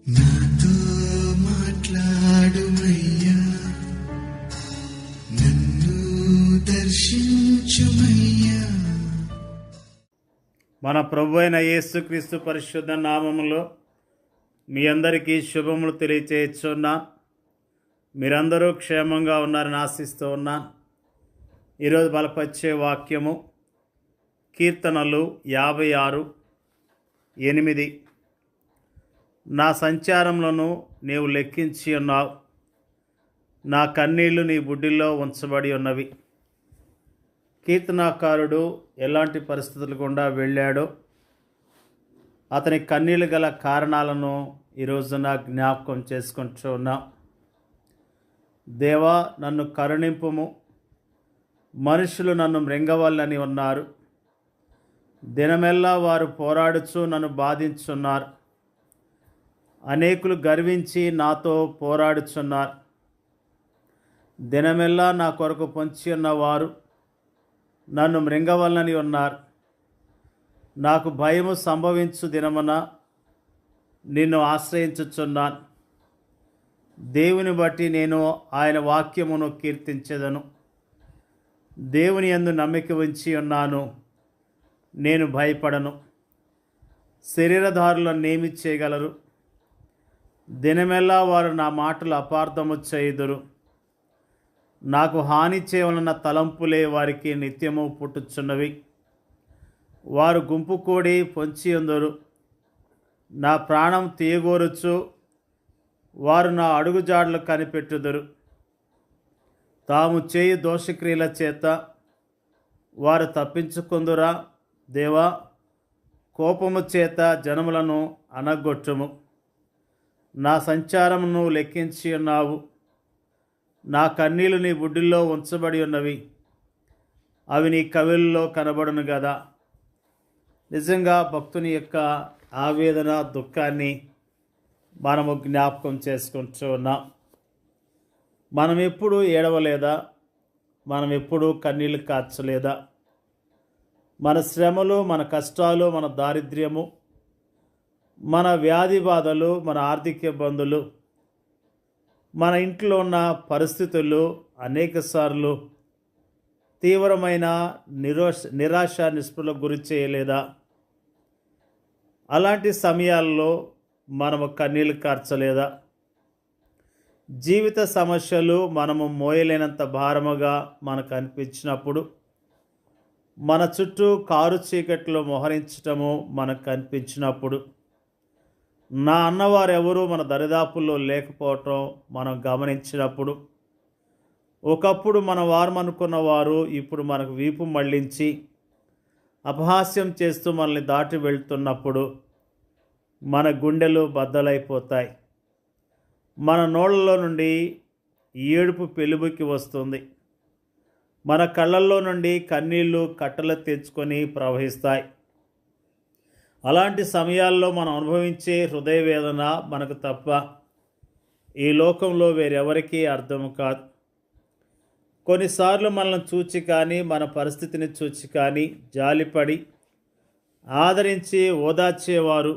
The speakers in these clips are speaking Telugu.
నాతో మాట్లాడుమయ్యా, నన్ను దర్శించుమయ్యా. మన ప్రభు అయిన యేసుక్రీస్తు పరిశుద్ధ నామములో మీ అందరికీ శుభములు తెలియచేస్తున్నా. మీరందరూ క్షేమంగా ఉన్నారని ఆశిస్తూ ఉన్నాను. ఈరోజు బలపరిచే వాక్యము కీర్తనలు 56:8. నా సంచారములను నీవు లెక్కించి ఉన్నావు, నా కన్నీళ్లు నీ బుడ్డిలో ఉంచబడి ఉన్నవి. కీర్తనాకారుడు ఎలాంటి పరిస్థితులు గుండా వెళ్ళాడో, అతని కన్నీళ్ళు గల కారణాలను ఈరోజున జ్ఞాపకం చేసుకుంటూ ఉన్నాం. దేవా, నన్ను కరుణింపుము, మనుషులు నన్ను మృంగవల్లని ఉన్నారు. దినమెల్లా వారు పోరాడుచు నన్ను బాధించున్నారు. అనేకులు గర్వించి నాతో పోరాడుచున్నారు. దినమెల్లా నా కొరకు పొంచి ఉన్నవారు నన్ను మృంగవల్లని ఉన్నారు. నాకు భయము సంభవించు దినమున నిన్ను ఆశ్రయించుచున్నాను. దేవుని బట్టి నేను ఆయన వాక్యమును కీర్తించెదను. దేవుని యందు నమ్మిక ఉంచి ఉన్నాను, నేను భయపడను. శరీరధారులను నేమి చేయగలరు? దినమెల్లా వారు నా మాటలు అపార్థము చేయుదురు. నాకు హాని చేయవలన తలంపులే వారికి నిత్యము పుట్టుచున్నవి. వారు గుంపు కూడి పొంచి ఉందరు. నా ప్రాణం తీయగోరుచు వారు నా అడుగుజాడలు కనిపెట్టుదురు. తాము చేయు దోషక్రియల చేత వారు తప్పించుకుందురా. దేవా, కోపము చేత జనములను అనగొట్టుము. నా సంచారమును లెక్కించి ఉన్నావు, నా కన్నీళ్లు నీ బుడ్డిలో ఉంచబడి ఉన్నవి. అవి నీ కవిల్లో కనబడును కదా. నిజంగా భక్తుని యొక్క ఆవేదన, దుఃఖాన్ని మనము జ్ఞాపకం చేసుకుంటూ ఉన్నాం. మనం ఎప్పుడు ఏడవలేదా? మనం ఎప్పుడు కన్నీళ్ళు కార్చలేదా? మన శ్రమలు, మన కష్టాలు, మన దారిద్ర్యము, మన వ్యాధి బాధలు, మన ఆర్థిక ఇబ్బందులు, మన ఇంట్లో ఉన్న పరిస్థితులు అనేకసార్లు తీవ్రమైన నిరాశ నిస్పృహలకు గురి చేయలేదా? అలాంటి సమయాల్లో మనము కన్నీళ్ళు కార్చలేదా? జీవిత సమస్యలు మనము మోయలేనంత భారముగా మనకు అనిపించినప్పుడు, మన చుట్టూ కారు చీకట్లో మోహరించటము మనకు కనిపించినప్పుడు, నా అన్నవారు ఎవరు మన దరిదాపుల్లో లేకపోవటం మనం గమనించినప్పుడు, ఒకప్పుడు మన వారు అనుకున్న వారు ఇప్పుడు మనకు వీపు మళ్లించి అపహాస్యం చేస్తూ మనల్ని దాటి వెళ్తున్నప్పుడు మన గుండెలు బద్దలైపోతాయి. మన నోళ్ళలో నుండి ఏడుపు పెలుబుకి వస్తుంది. మన కళ్ళల్లో నుండి కన్నీళ్లు కట్టలు తెచ్చుకొని ప్రవహిస్తాయి. అలాంటి సమయాల్లో మనం అనుభవించే హృదయ వేదన మనకు తప్ప ఈ లోకంలో వేరెవరికీ అర్థం కాదు. కొన్నిసార్లు మనల్ని చూచి కానీ, మన పరిస్థితిని చూచి కానీ జాలిపడి ఆదరించి ఓదార్చేవారు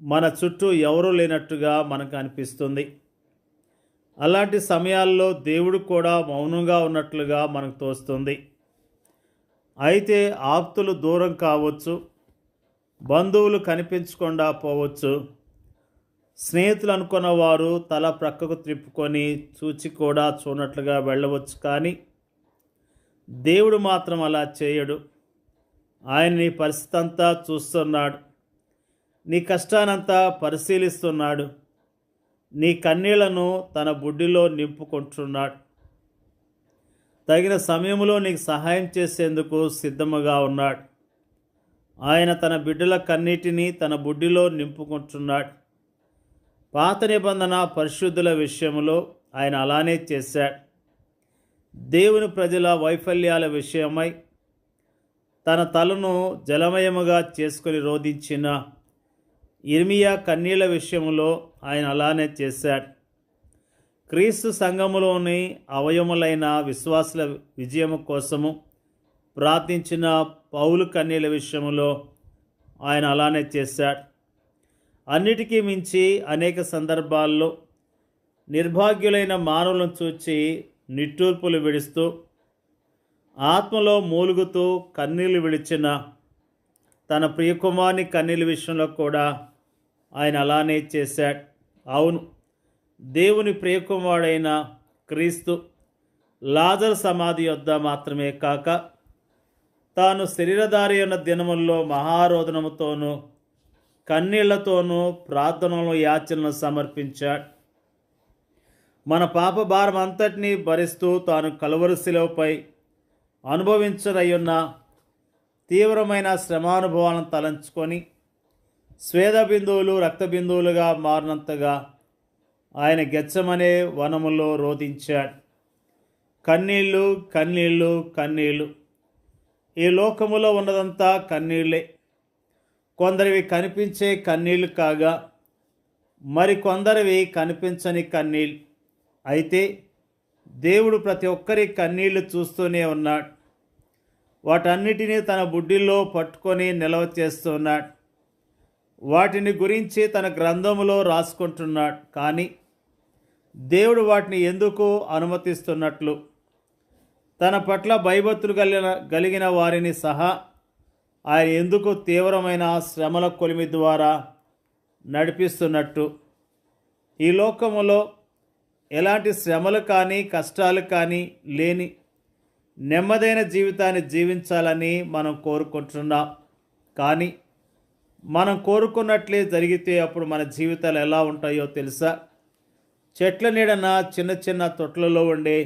మన చుట్టూ ఎవరూ లేనట్టుగా మనకు అనిపిస్తుంది. అలాంటి సమయాల్లో దేవుడు కూడా మౌనంగా ఉన్నట్లుగా మనకు తోస్తుంది. అయితే ఆప్తులు దూరం కావచ్చు, బంధువులు కనిపించకుండా పోవచ్చు, స్నేహితులు అనుకున్న వారు తల ప్రక్కకు త్రిప్పుకొని చూచి కూడా చూడనట్లుగా వెళ్ళవచ్చు. కానీ దేవుడు మాత్రం అలా చేయడు. ఆయన నీ పరిస్థితి అంతా చూస్తున్నాడు, నీ కష్టానంతా పరిశీలిస్తున్నాడు, నీ కన్నీళ్లను తన బుడ్డిలో నింపుకుంటున్నాడు. తగిన సమయంలో నీకు సహాయం చేసేందుకు సిద్ధముగా ఉన్నాడు. ఆయన తన బిడ్డల కన్నీటిని తన బుడ్డిలో నింపుకుంటున్నాడు. పాత నిబంధన పరిశుద్ధుల విషయంలో ఆయన అలానే చేశాడు. దేవుని ప్రజల వైఫల్యాల విషయమై తన తలను జలమయముగా చేసుకుని రోధించిన ఇర్మియా కన్నీళ్ల విషయంలో ఆయన అలానే చేశాడు. క్రీస్తు సంఘములోని అవయములైన విశ్వాసుల విజయము కోసము ప్రార్థించిన పౌలు కన్నీళ్ల విషయంలో ఆయన అలానే చేశాడు. అన్నిటికీ మించి అనేక సందర్భాల్లో నిర్భాగ్యులైన మానవులను చూచి నిట్టూర్పులు విడుస్తూ ఆత్మలో మూలుగుతూ కన్నీళ్లు విడిచిన తన ప్రియకుమారుని కన్నీళ్ళ విషయంలో కూడా ఆయన అలానే చేశాడు. అవును, దేవుని ప్రియకుమారుడైన క్రీస్తు లాజరు సమాధి యొద్ద మాత్రమే కాక తాను శరీరధారి ఉన్న దినముల్లో మహారోదనముతోనూ కన్నీళ్లతోనూ ప్రార్థనలు యాచనలు సమర్పించాడు. మన పాప భారం అంతటినీ భరిస్తూ తాను కలువరి శిలువపై అనుభవించనయ్యున్న తీవ్రమైన శ్రమానుభవాలను తలంచుకొని స్వేద బిందువులు రక్త బిందువులుగా మారినంతగా ఆయన గెత్సెమనే వనములో రోదించాడు. కన్నీళ్ళు కన్నీళ్ళు కన్నీళ్ళు. ఈ లోకములో ఉన్నదంతా కన్నీళ్ళే. కొందరివి కనిపించే కన్నీళ్లు కాగా మరికొందరివి కనిపించని కన్నీళ్ళు. అయితే దేవుడు ప్రతి ఒక్కరి కన్నీళ్లు చూస్తూనే ఉన్నాడు. వాటన్నిటినీ తన బుడ్డిలో పట్టుకొని నిల్వ చేస్తున్నాడు. వాటిని గురించి తన గ్రంథములో రాసుకుంటున్నాడు. కానీ దేవుడు వాటిని ఎందుకు అనుమతిస్తున్నట్లు, తన పట్ల భయభక్తులు కలిగిన వారిని సహా ఆయన ఎందుకు తీవ్రమైన శ్రమల కొలిమి ద్వారా నడిపిస్తున్నట్టు, ఈ లోకములో ఎలాంటి శ్రమలు కానీ కష్టాలు కానీ లేని నెమ్మదైన జీవితాన్ని జీవించాలని మనం కోరుకుంటున్నాం. కానీ మనం కోరుకున్నట్లే జరిగితే అప్పుడు మన జీవితాలు ఎలా ఉంటాయో తెలుసా? చెట్ల నీడన చిన్న చిన్న తొట్లలో ఉండే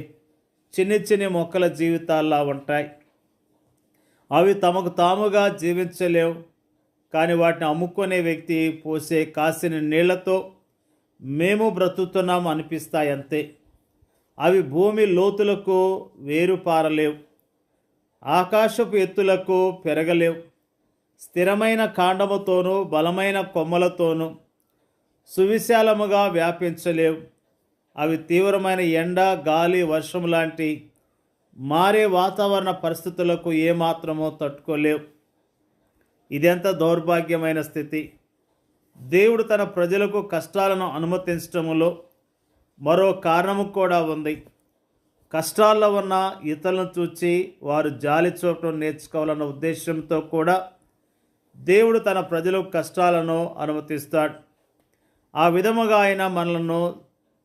చిన్ని చిన్ని మొక్కల జీవితాల్లా ఉంటాయి. అవి తమకు తాముగా జీవించలేవు. కానీ వాటిని అమ్ముకునే వ్యక్తి పోసే కాసిన నీళ్లతో మేము బ్రతుకుతున్నాం అనిపిస్తాయి అంతే. అవి భూమి లోతులకు వేరుపారలేవు, ఆకాశపు ఎత్తులకు పెరగలేవు. స్థిరమైన కాండముతోనూ బలమైన కొమ్మలతోనూ సువిశాలముగా వ్యాపించలేవు. అవి తీవ్రమైన ఎండ, గాలి, వర్షం లాంటి మారే వాతావరణ పరిస్థితులకు ఏమాత్రమో తట్టుకోలేవు. ఇదెంత దౌర్భాగ్యమైన స్థితి! దేవుడు తన ప్రజలకు కష్టాలను అనుమతించడంలో మరో కారణము కూడా ఉంది. కష్టాల్లో ఉన్న ఇతరులను చూచి వారు జాలి చూపడం నేర్చుకోవాలన్న ఉద్దేశంతో కూడా దేవుడు తన ప్రజలకు కష్టాలను అనుమతిస్తాడు. ఆ విధముగా ఆయన మనలను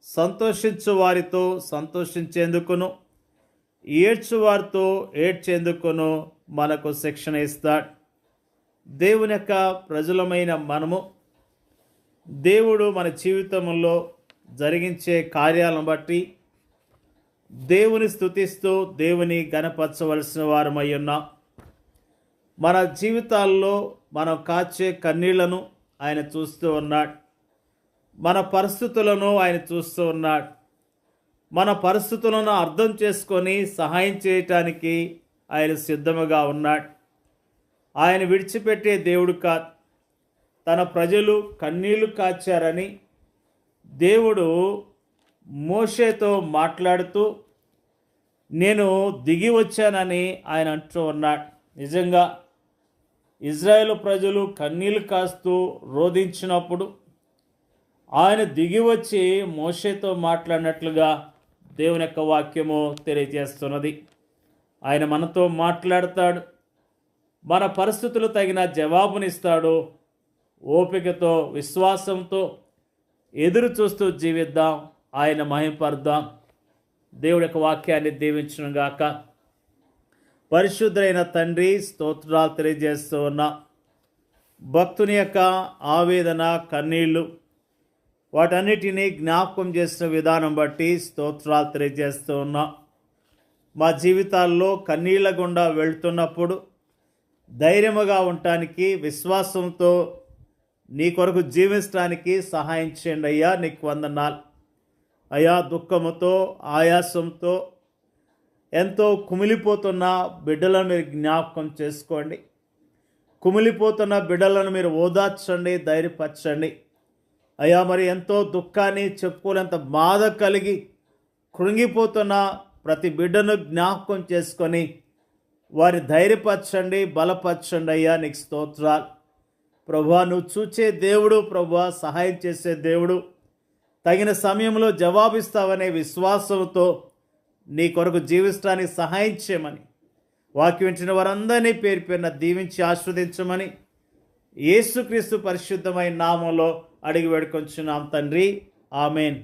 సంతోషించు వారితో సంతోషించేందుకును, ఏడ్చువారితో ఏడ్చేందుకును మనకు శిక్షణ ఇస్తాడు. దేవుని యొక్క ప్రజలమైన మనము దేవుడు మన జీవితంలో జరిగించే కార్యాలను బట్టి దేవుని స్తుతిస్తూ దేవుని ఘనపరచవలసిన వారమై ఉన్నాం. మన జీవితాల్లో మనం కాచే కన్నీళ్లను ఆయన చూస్తూ ఉన్నాడు. మన పరిస్థితులను ఆయన చూస్తూ ఉన్నాడు. మన పరిస్థితులను అర్థం చేసుకొని సహాయం చేయటానికి ఆయన సిద్ధముగా ఉన్నాడు. ఆయన విడిచిపెట్టే దేవుడు కాదు. తన ప్రజలు కన్నీళ్లు కాచారని దేవుడు మోషేతో మాట్లాడుతూ నేను దిగి వచ్చానని ఆయన అంటూ ఉన్నాడు. నిజంగా ఇజ్రాయేలు ప్రజలు కన్నీళ్లు కాస్తూ రోధించినప్పుడు ఆయన దిగి వచ్చి మోషేతో మాట్లాడినట్లుగా దేవుని యొక్క వాక్యము తెలియజేస్తున్నది. ఆయన మనతో మాట్లాడతాడు. మన పరిస్థితులు తగిన జవాబునిస్తాడు. ఓపికతో విశ్వాసంతో ఎదురు చూస్తూ జీవిద్దాం, ఆయన మహిమపరుద్దాం. దేవుడి యొక్క వాక్యాన్ని దీవించును గాక. పరిశుద్ధులైన తండ్రి, స్తోత్రాలు తెలియజేస్తూ ఉన్నా. భక్తుని యొక్క ఆవేదన, కన్నీళ్లు వాటన్నిటినీ జ్ఞాపకం చేసిన విధానం బట్టి స్తోత్రాలు తెలియజేస్తూ ఉన్నా. మా జీవితాల్లో కన్నీళ్ల గుండా వెళ్తున్నప్పుడు ధైర్యముగా ఉండటానికి, విశ్వాసంతో నీ కొరకు జీవించడానికి సహాయం చేయండి అయ్యా. నీకు వందనాలు అయ్యా. దుఃఖముతో, ఆయాసంతో ఎంతో కుమిలిపోతున్న బిడ్డలను మీరు జ్ఞాపకం చేసుకోండి. కుమిలిపోతున్న బిడ్డలను మీరు ఓదార్చండి, ధైర్యపరచండి అయ్యా. మరి ఎంతో దుఃఖాన్ని చెప్పుకోలేంత బాధ కలిగి కృంగిపోతున్న ప్రతి బిడ్డను జ్ఞాపకం చేసుకొని వారి ధైర్యపరచండి, బలపరచండి అయ్యా. నీకు స్తోత్రాలు. ప్రభువా నువ్వు చూచే దేవుడు, ప్రభువా సహాయం చేసే దేవుడు, తగిన సమయంలో జవాబిస్తావనే విశ్వాసంతో నీ కొరకు జీవించడానికి సహాయం చేయమని, వాక్యం వింటున్న వారందరినీ పేరు పేరున దీవించి ఆస్వాదించమని యేసుక్రీస్తు పరిశుద్ధమైన నామంలో అడిగి వేడుకొంచున్నాం తండ్రి. ఆమెన్.